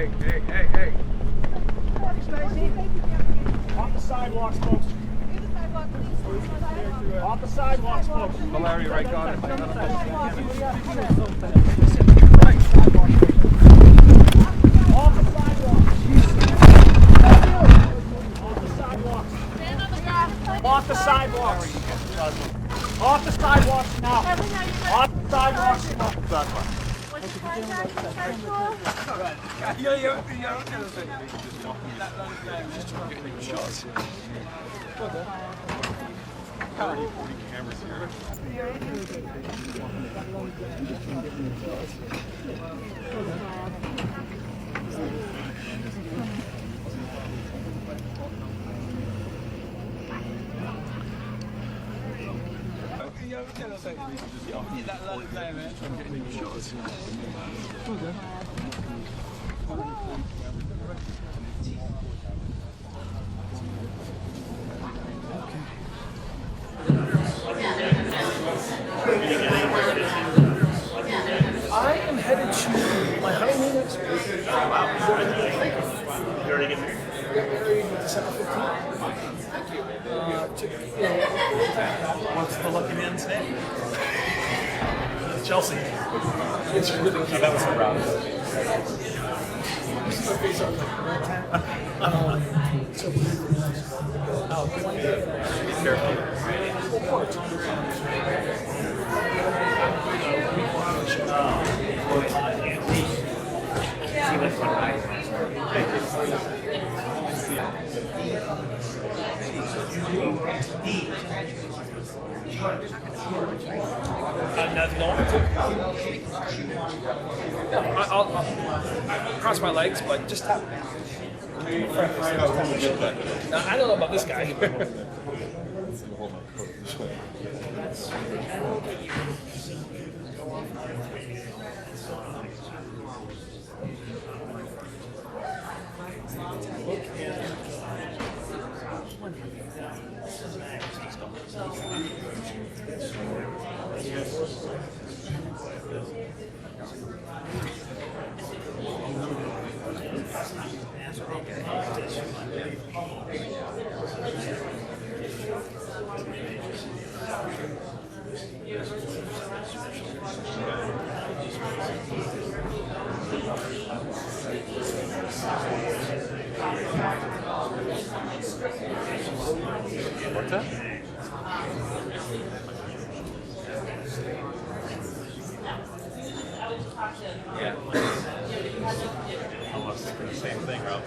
Hey. Spacey. Off the sidewalks, folks. Off the sidewalks, folks. Larry, right, got it. Off the sidewalks. Off the sidewalks. Off the sidewalks. Off the sidewalks now. Off the sidewalks now. I am headed to my honeymoon next week. You already get married? Get married December 15th. Thank you. What's the lucky man's name? Chelsea. It's really cute. That was proud of it. This is the face on so Be careful. I'll cross my legs, but just tap. I don't know about this guy. What's that? Yeah. Almost the same thing, Rob.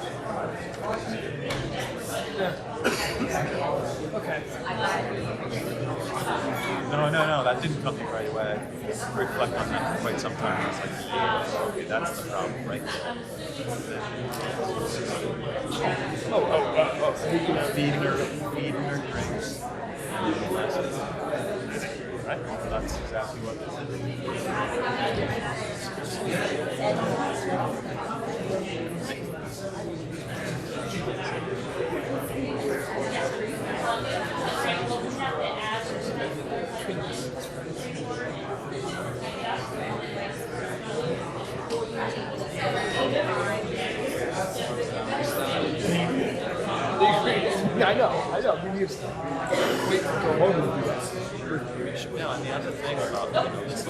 Okay. No, that didn't come to me right away. I reflect on that for quite some time. It's like, yeah, okay, that's the problem right there. Feeding her drinks. Right? So that's exactly what Yeah, I know. We need to wait for a moment to do that. No, and the other thing about these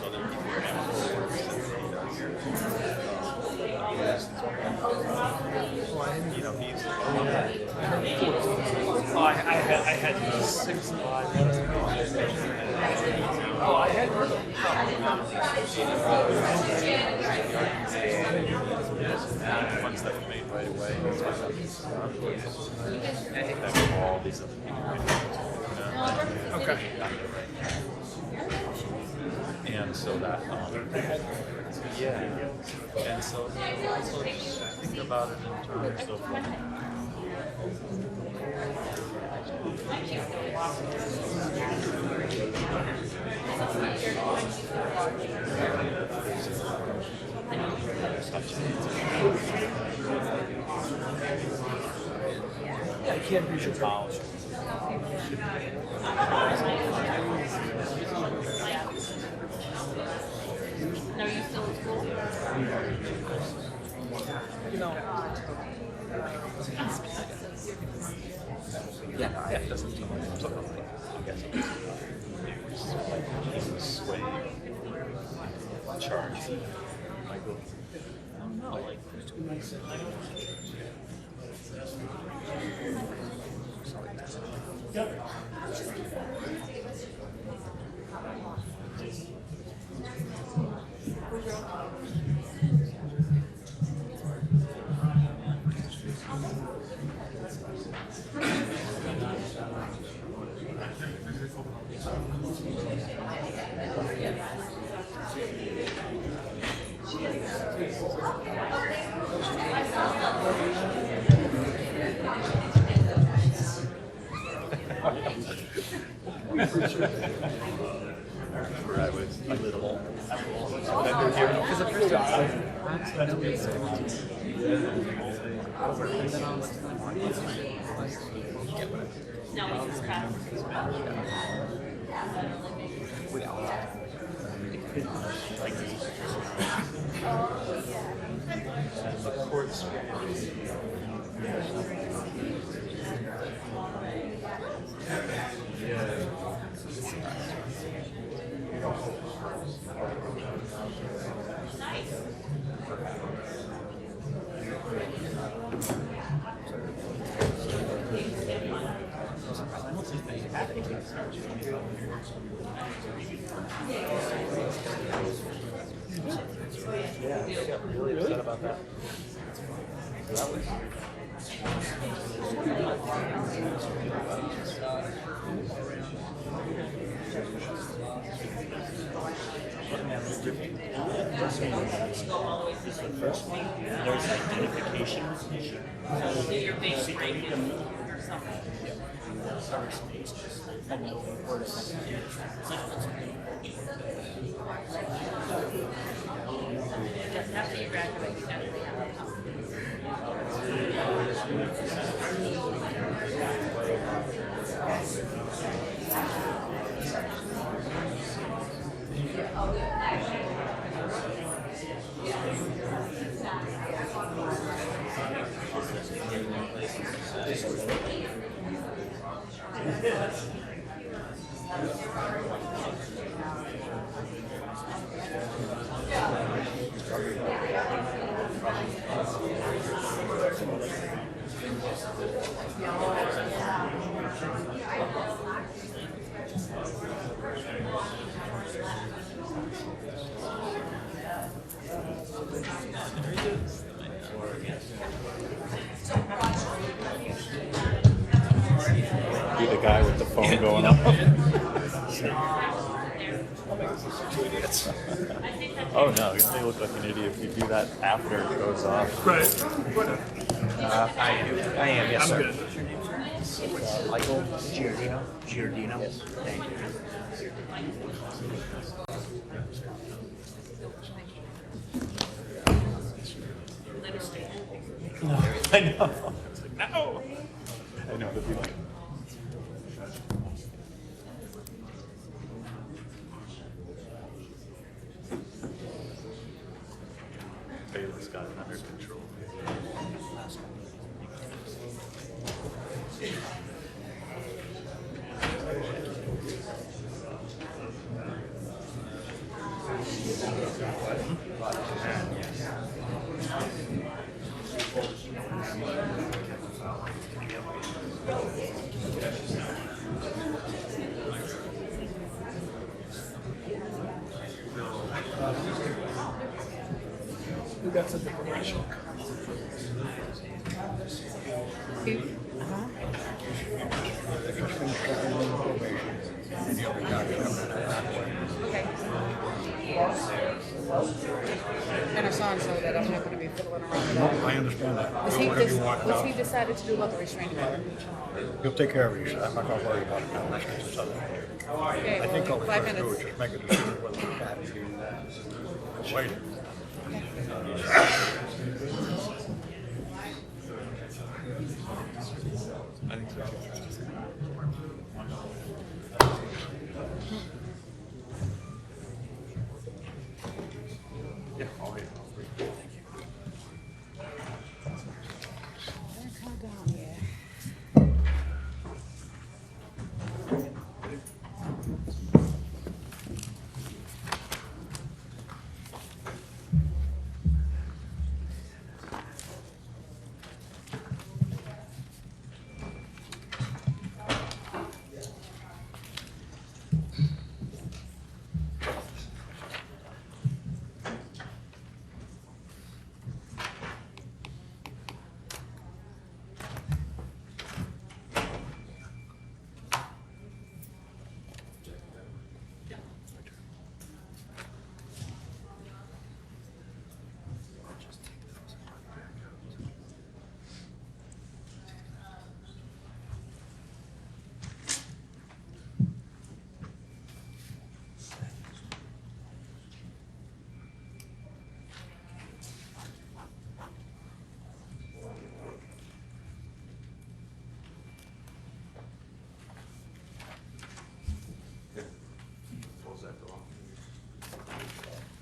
other people, he's I had 6 live. Oh, I had heard of him. The ones that were made right away. I think that all these other people. Okay. And so that, yeah. And so also just think about it in terms of Yeah, I can't be sure. college. Are you still in school? You know. Yeah, no, it doesn't seem like something like Sway charge. Michael. No, like where I was a little. because the first time No, we just passed. we all And the court's yeah, I got really upset about that. That was There's identification issue. Your face breaking or something. Just after you graduate, you definitely have to come. be the guy with the phone going up. Oh no, you may look like an idiot if you do that after it goes off. Right. I am, yes, sir. Michael Giardino. Giardino. Yes. Thank you. No, I know. It's like, no. I know the feeling. Bailiff's got it under control. That's a declaration. And a song so that I'm not going to be fiddling around with that. I understand that. What's he decided to do about the restraining order? He'll take care of it, he said. I'm not gonna worry about it now. Let's get this other one. Okay, I think all well, we're 5 trying to do is minutes. just make a decision whether we're happy. Wait. I think so. Yeah, I'll wait. Thank you.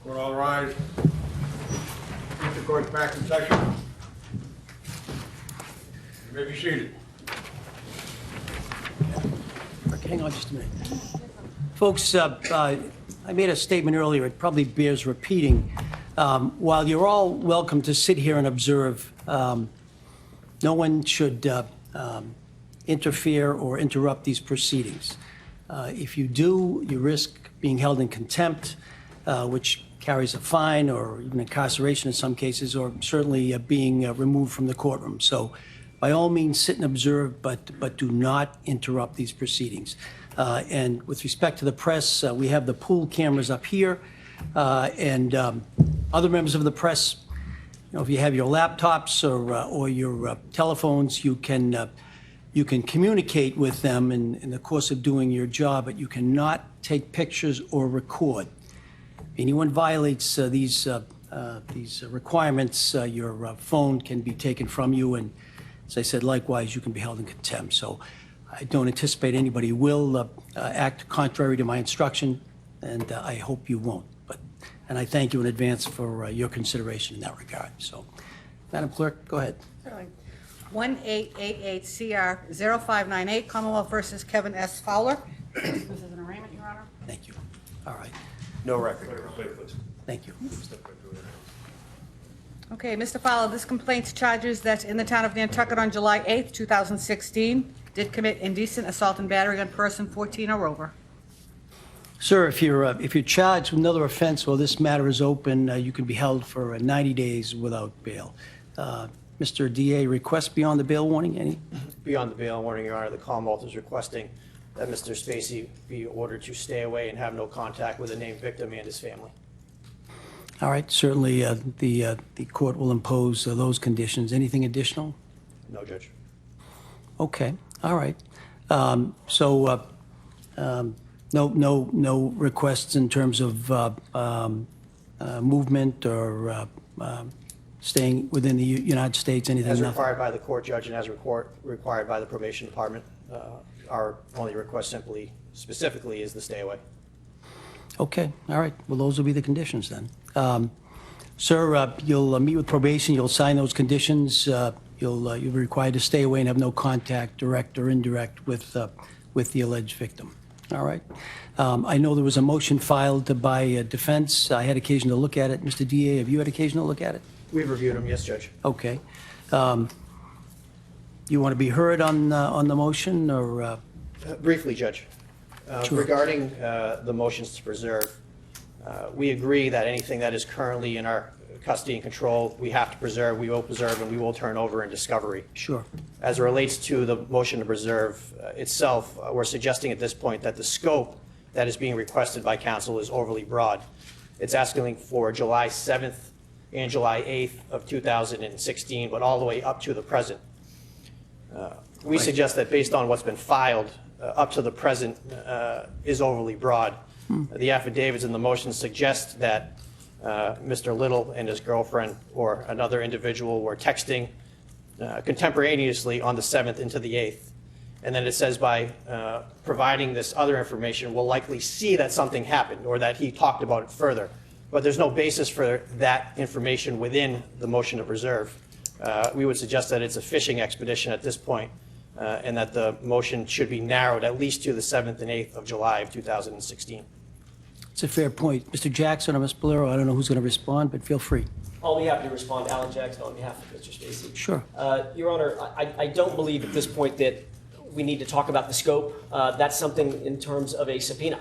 Court all rise. The court's back in session. You may be seated. Hang on just a minute. Folks, I made a statement earlier. It probably bears repeating. While you're all welcome to sit here and observe, no one should interfere or interrupt these proceedings. If you do, you risk being held in contempt, which carries a fine or even incarceration in some cases, or certainly being removed from the courtroom. So by all means, sit and observe, but do not interrupt these proceedings. And with respect to the press, we have the pool cameras up here, and other members of the press, you know, if you have your laptops or your telephones, you can communicate with them in the course of doing your job, but you cannot take pictures or record. If anyone violates these requirements, your phone can be taken from you, and as I said, likewise, you can be held in contempt. So I don't anticipate anybody will act contrary to my instruction, and I hope you won't. And I thank you in advance for your consideration in that regard. So, Madam Clerk, go ahead. 1888 CR 0598 Commonwealth versus Kevin S. Fowler. This is an arraignment, Your Honor. Thank you. All right. No record. Thank you. Okay, Mr. Fowler, this complaint charges that in the town of Nantucket on July 8th, 2016, did commit indecent assault and battery on person 14 or over. Sir, if you're charged with another offense while this matter is open, you can be held for 90 days without bail. Mr. DA, request beyond the bail warning, any? Beyond the bail warning, Your Honor, the Commonwealth is requesting that Mr. Spacey be ordered to stay away and have no contact with the named victim and his family. All right, certainly the court will impose those conditions. Anything additional? No, Judge. Okay, all right. No requests in terms of movement or staying within the United States, anything? As nothing? required by the court judge and as required by the probation department, our only request specifically is the stay away. Okay, all right. Well, those will be the conditions then. Sir, you'll meet with probation. You'll sign those conditions. You'll be required to stay away and have no contact, direct or indirect, with the alleged victim. All right. I know there was a motion filed by defense. I had occasion to look at it. Mr. DA, have you had occasion to look at it? We've reviewed them, yes, Judge. Okay. You want to be heard on the motion, or? Briefly, Judge. Sure. Regarding the motions to preserve, we agree that anything that is currently in our custody and control, we have to preserve, we will preserve, and we will turn over in discovery. Sure. As it relates to the motion to preserve itself, we're suggesting at this point that the scope that is being requested by counsel is overly broad. It's asking for July 7th and July 8th of 2016, but all the way up to the present. We suggest that based on what's been filed up to the present is overly broad. The affidavits and the motions suggest that Mr. Little and his girlfriend or another individual were texting contemporaneously on the 7th into the 8th. And then it says by providing this other information, we'll likely see that something happened or that he talked about it further. But there's no basis for that information within the motion to preserve. We would suggest that it's a fishing expedition at this point, and that the motion should be narrowed at least to the 7th and 8th of July of 2016. It's a fair point. Mr. Jackson or Ms. Bolero, I don't know who's going to respond, but feel free. I'll be happy to respond. Alan Jackson on behalf of Mr. Spacey. Sure. Your Honor, I don't believe at this point that we need to talk about the scope. That's something in terms of a subpoena.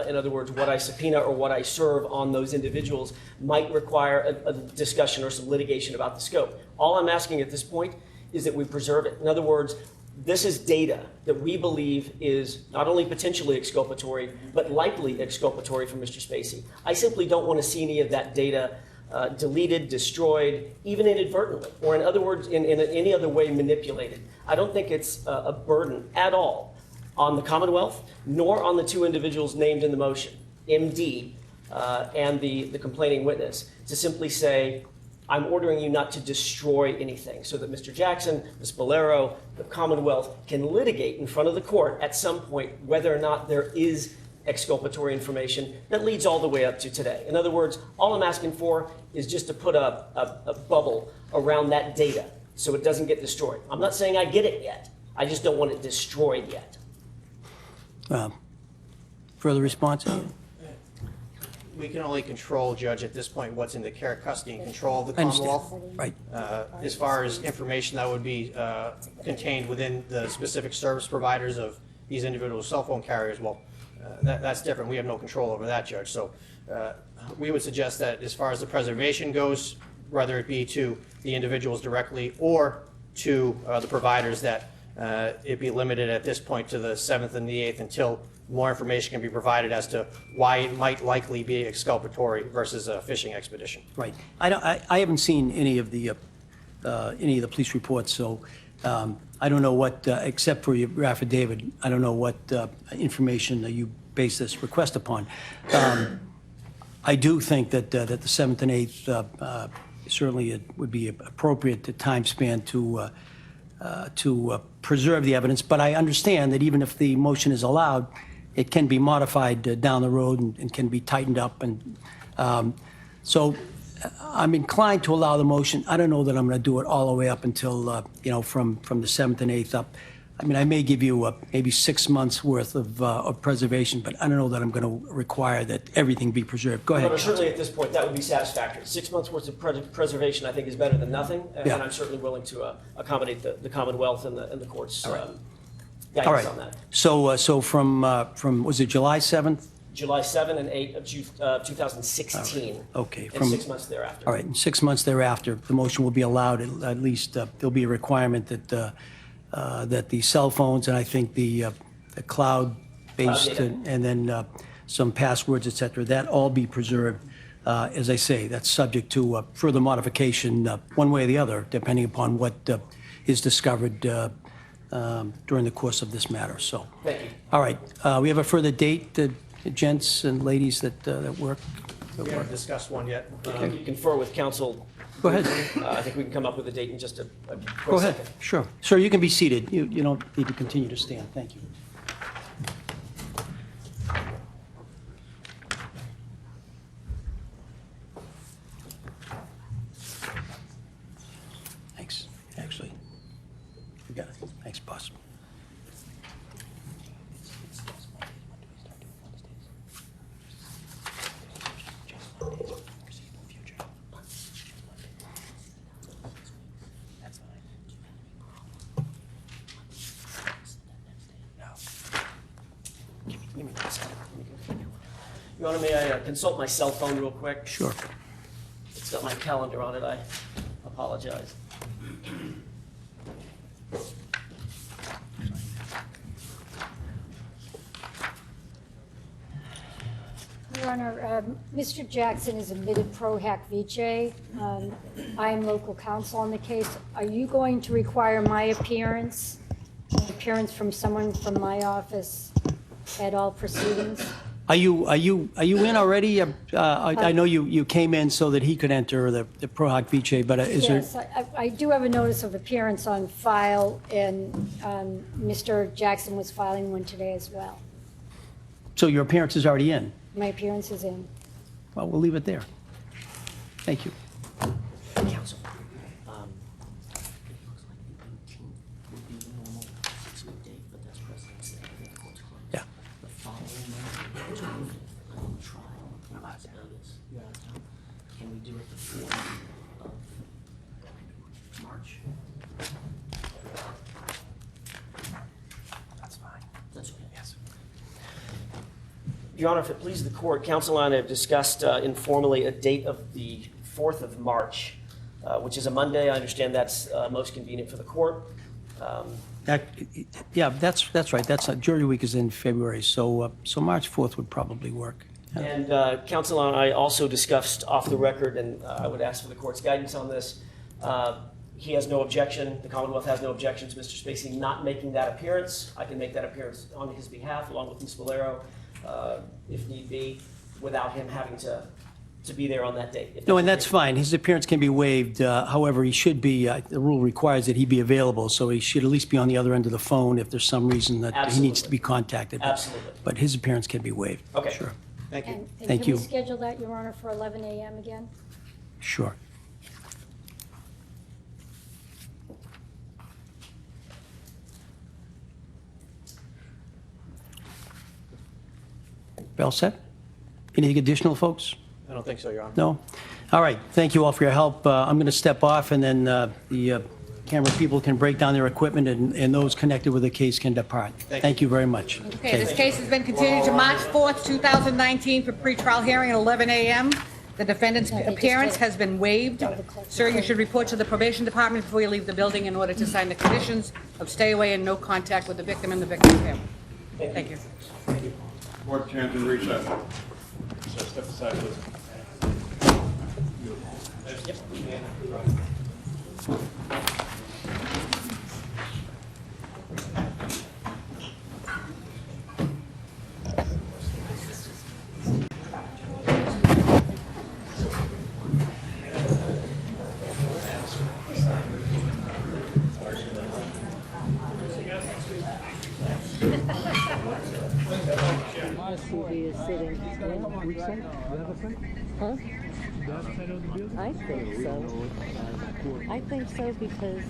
In other words, what I subpoena or what I serve on those individuals might require a discussion or some litigation about the scope. All I'm asking at this point is that we preserve it. In other words, this is data that we believe is not only potentially exculpatory, but likely exculpatory for Mr. Spacey. I simply don't want to see any of that data deleted, destroyed, even inadvertently, or in other words, in any other way manipulated. I don't think it's a burden at all on the Commonwealth, nor on the two individuals named in the motion, MD and the complaining witness, to simply say, I'm ordering you not to destroy anything, so that Mr. Jackson, Ms. Bolero, the Commonwealth can litigate in front of the court at some point whether or not there is exculpatory information that leads all the way up to today. In other words, all I'm asking for is just to put a bubble around that data so it doesn't get destroyed. I'm not saying I get it yet. I just don't want it destroyed yet. Further response? We can only control, Judge, at this point, what's in the care, custody, and control of the I understand. Commonwealth. Right. As far as information that would be contained within the specific service providers of these individual cell phone carriers, well, that's different. We have no control over that, Judge. So we would suggest that as far as the preservation goes, whether it be to the individuals directly or to the providers, that it be limited at this point to the 7th and the 8th until more information can be provided as to why it might likely be exculpatory versus a fishing expedition. Right. I haven't seen any of the police reports, so I don't know what, except for your affidavit, I don't know what information you base this request upon. I do think that the 7th and 8th, certainly it would be appropriate to time span to preserve the evidence, but I understand that even if the motion is allowed, it can be modified down the road and can be tightened up. And so I'm inclined to allow the motion. I don't know that I'm going to do it all the way up until, from the 7th and 8th up. I mean, I may give you maybe 6 months worth of preservation, but I don't know that I'm going to require that everything be preserved. Go ahead. But certainly at this point, that would be satisfactory. 6 months worth of preservation, I think, is better than nothing, and I'm certainly willing to accommodate the Commonwealth and the court's guidance All right. on that. So from was it July 7th? July 7 and 8 of 2016. Right. Okay. And 6 months thereafter. All right, and 6 months thereafter, the motion will be allowed. At least there'll be a requirement that that the cell phones and I think the cloud-based data. and then some passwords, et cetera, that all be preserved. As I say, that's subject to further modification one way or the other, depending upon what is discovered during the course of this matter. So, Thank you. all right, we have a further date, gents and ladies that work. We haven't discussed one yet. You can confer with counsel. Go ahead. I think we can come up with a date in just a quick Go ahead. second. Sure. Sir, you can be seated. You don't need to continue to stand. Thank you. Thanks. Actually, you got it. Thanks, boss. Your Honor, may I consult my cell phone real quick? Sure. It's got my calendar on it. I apologize. Your Honor, Mr. Jackson is admitted pro hac vice. I am local counsel on the case. Are you going to require my appearance from someone from my office at all proceedings? Are you in already? I know you came in so that he could enter the pro hac vice, but is there? Yes, I do have a notice of appearance on file, and Mr. Jackson was filing one today as well. So your appearance is already in? My appearance is in. Well, we'll leave it there. Thank you. Counsel. It looks like the 18th would be the normal 6-month date, but that's President's Day. I think the court's closed. Yeah. The following Monday, the 25th, I'm on trial in Las Vegas. Can we do it the 4th of March? That's fine. That's okay. Yes. Your Honor, if it pleases the court, counsel and I have discussed informally a date of the 4th of March, which is a Monday. I understand that's most convenient for the court. Yeah, that's right. Jury week is in February, so March 4th would probably work. Yeah. And counsel and I also discussed off the record, and I would ask for the court's guidance on this. He has no objection, the Commonwealth has no objection to Mr. Spacey not making that appearance. I can make that appearance on his behalf, along with Ms. Valero, if need be, without him having to to be there on that date. if No, and that's okay. fine. His appearance can be waived. However, he should be, the rule requires that he be available, so he should at least be on the other end of the phone if there's some reason that he needs to be contacted. Absolutely. But his appearance can be waived. Okay. Sure, Thank you. And Thank can you. we schedule that, Your Honor, for 11 a.m. again? sure. All set? Anything additional, folks? I don't think so, Your Honor. No? All right, thank you all for your help. I'm going to step off, and then the camera people can break down their equipment, and those connected with the case can depart. Thank you very much. Okay, this case has been continued to March 4th, 2019 for pretrial hearing at 11 a.m. The defendant's appearance has been waived. Sir, you should report to the probation department before you leave the building in order to sign the conditions of stay away and no contact with the victim and the victim's family. Thank you. Court stands in recess. So step aside, please. TV is sitting. Huh? I think so. I think so because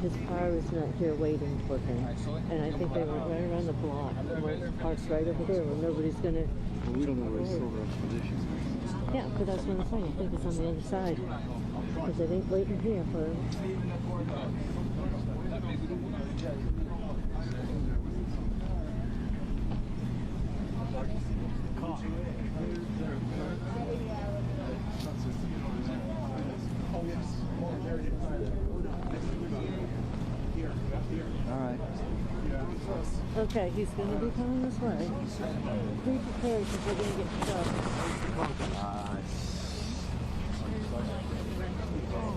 his car is not here waiting for him. And I think they went right around the block. One parked right over there where nobody's going to... Well, we don't know where he's over position. Yeah, but that's what I'm saying. I think it's on the other side. Because it ain't waiting here for him. Okay, he's going to be coming this way. Be prepared because we're going to get stuck.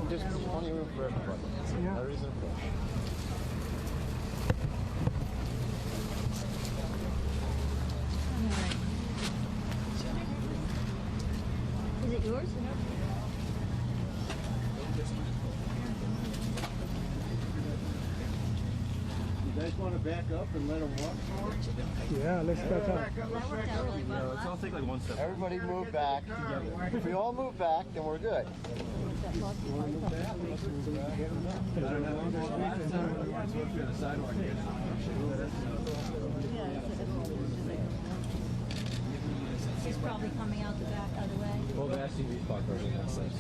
Just plenty of room for everybody. Yeah. There isn't a rush. Is it yours? You guys want to back up and let him walk forward? Yeah, let's back up. Let's all take like one step. Everybody move back. If we all move back, then we're good. He's probably coming out the back other way. Well, the SUV's parked right on that side.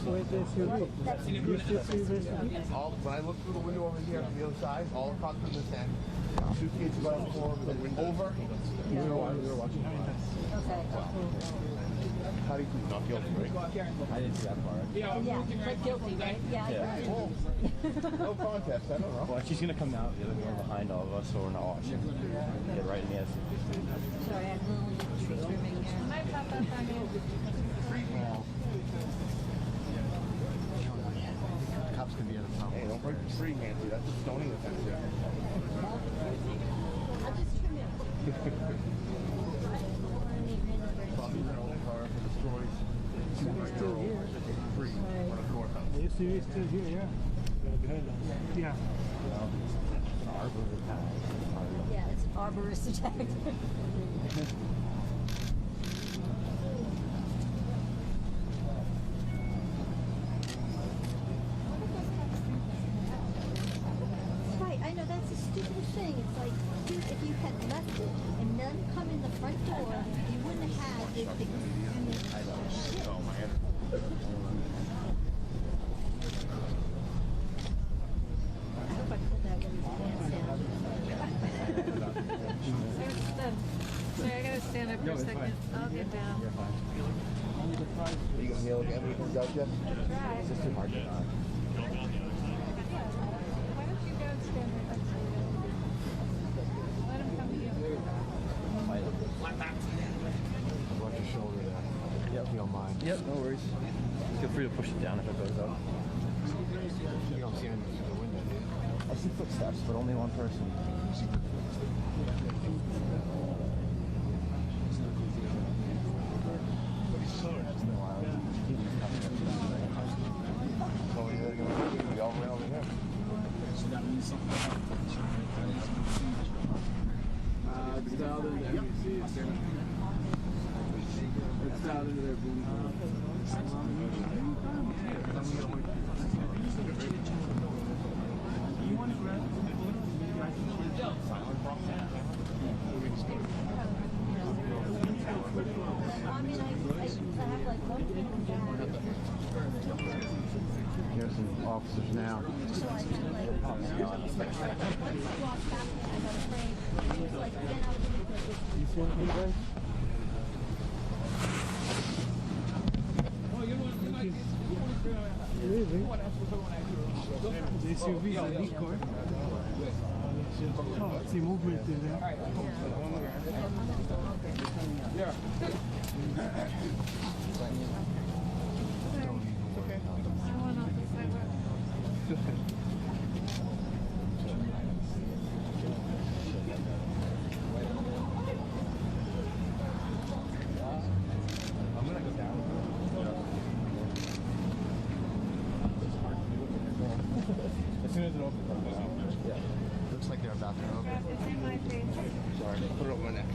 When I look through the window over here on the other side, all across from this end, two kids right on the floor with a window over. You know why they were watching. Okay. How do you plead not guilty, right? I didn't see that part. Yeah, but guilty, right? Yeah. No contest, I don't know. Well, she's gonna come out the other door behind all of us, so we're not watching. Get right in the SUV. Sorry, I'm literally tree trimming here. I might pop up on you. Cops can be out of town. Hey, don't break the tree, Nancy. That's a stoning offense. Yeah. I'll just trim it. Probably their own car for the stories. Still here. Free. On a courthouse. The SUV is still here, yeah. Behind us. Yeah. Yeah, it's an arborist attack. Right, I know, that's the stupidest thing. It's like, dude, if you had left it and then come in the front door, you wouldn't have had this big shit. Oh, man. I hope I put that with his pants down. Sorry, I gotta stand up for a second. I'll get down. Are you going to kneel again when he comes out yet? Try. It's just too hard to not. Why don't you go stand right next to him? Let him come to you. Watch your shoulder there. Yep. If you don't mind. Yep, no worries. Feel free to push it down if it goes up. You don't see anything through the window, do you? I see footsteps, but only one person. It's dialed into NBC. It's dialed into their boom. You want to grab Here's some officers now. You see anything, guys? The SUV is a lead car. Oh, see movement in there. Yeah. I'm gonna go down. As soon as it opens, I'll go down. Yeah. Looks like they're about to open. It's in my face. Sorry, put it over my neck.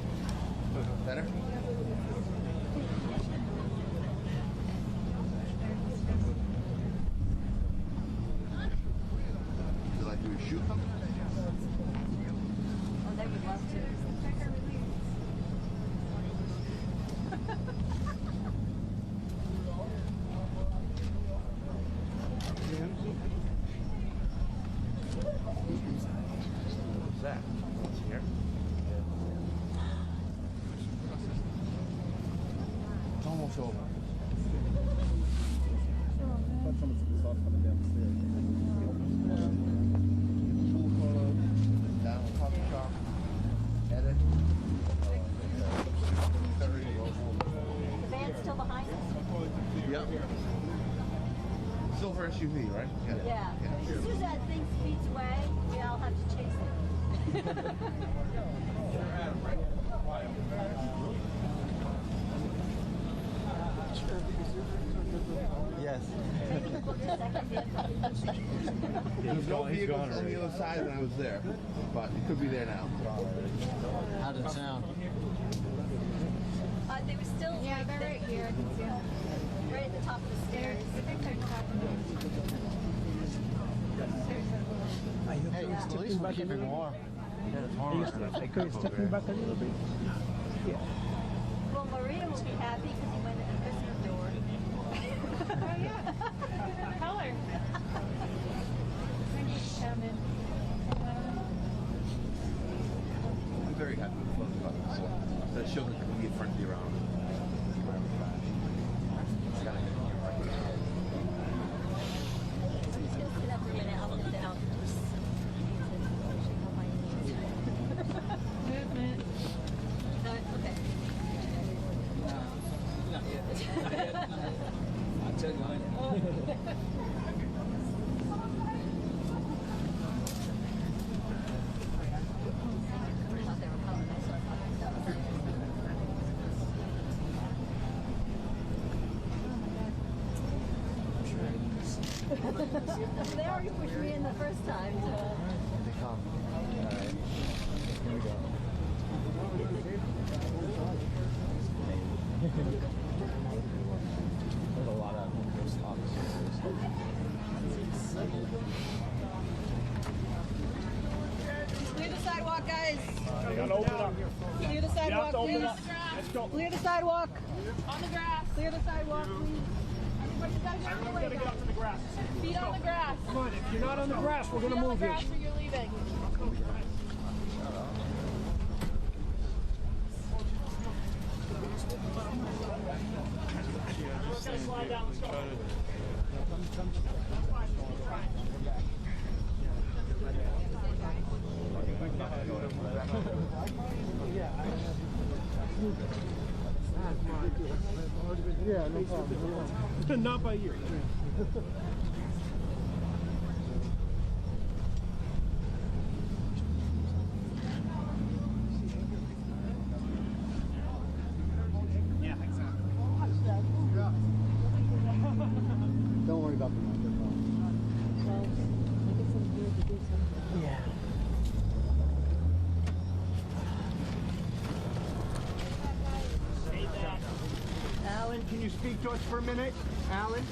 Better? Would you like to shoot them? Oh, they would love to. What's that? What's here? It's almost over. Down the coffee shop. Edit. The van's still behind us? Yep. Silver SUV, right? Yeah. As soon as that thing speeds away, we all have to chase it. Yes. There's no vehicles on the other side when I was there, but it could be there now. How did it sound? They were still Yeah, they're right here. I can see them. right at the top of the stairs. I think they're talking. Hey, at least we're keeping warm. Yeah, it's warm. Stepping back a little bit. Well, Maria will be happy because he went in the visitor door. Oh yeah. Color. Thank you, Chairman. I'm very happy with both of us. That shows that can be in front of you around. Just gonna sit up for a minute. I'll look out. Movement. No, okay. I'll tell you. They already pushed me in the first time, so. They come. Alright. Here we go. There's a lot of ghost officers. Clear the sidewalk, guys. You gotta open up. Clear the sidewalk, please. Let's go. Clear the sidewalk. On the grass. Clear the sidewalk, please. Everybody gotta get on the way. Gotta get up to the grass. Feet on the grass. Come on, if you're not on the grass, we're gonna Feet on the move you. grass or you're leaving. Slide down, let's go. Yeah, no problem. Not by you. Yeah, exactly. Don't worry about the microphone. Well, I guess I'm here to do something. Yeah, speak to us for a minute? Alan,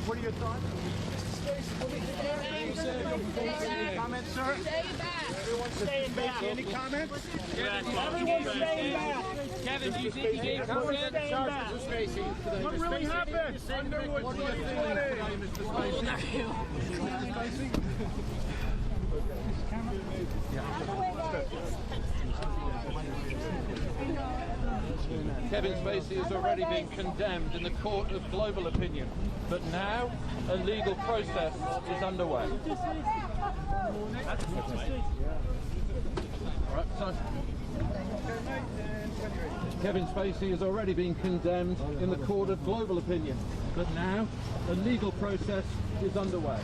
what are your thoughts? Comments, sir? Stay back. Everyone staying back. Any comments? Everyone staying back. Kevin, do you think he gave consent? Spacey. What really happened? Underwood 2020. Mr. Spacey. Kevin Spacey has already been condemned in the court of global opinion, but now a legal process is underway. Kevin Spacey has already been condemned in the court of global opinion, but now a legal process is underway.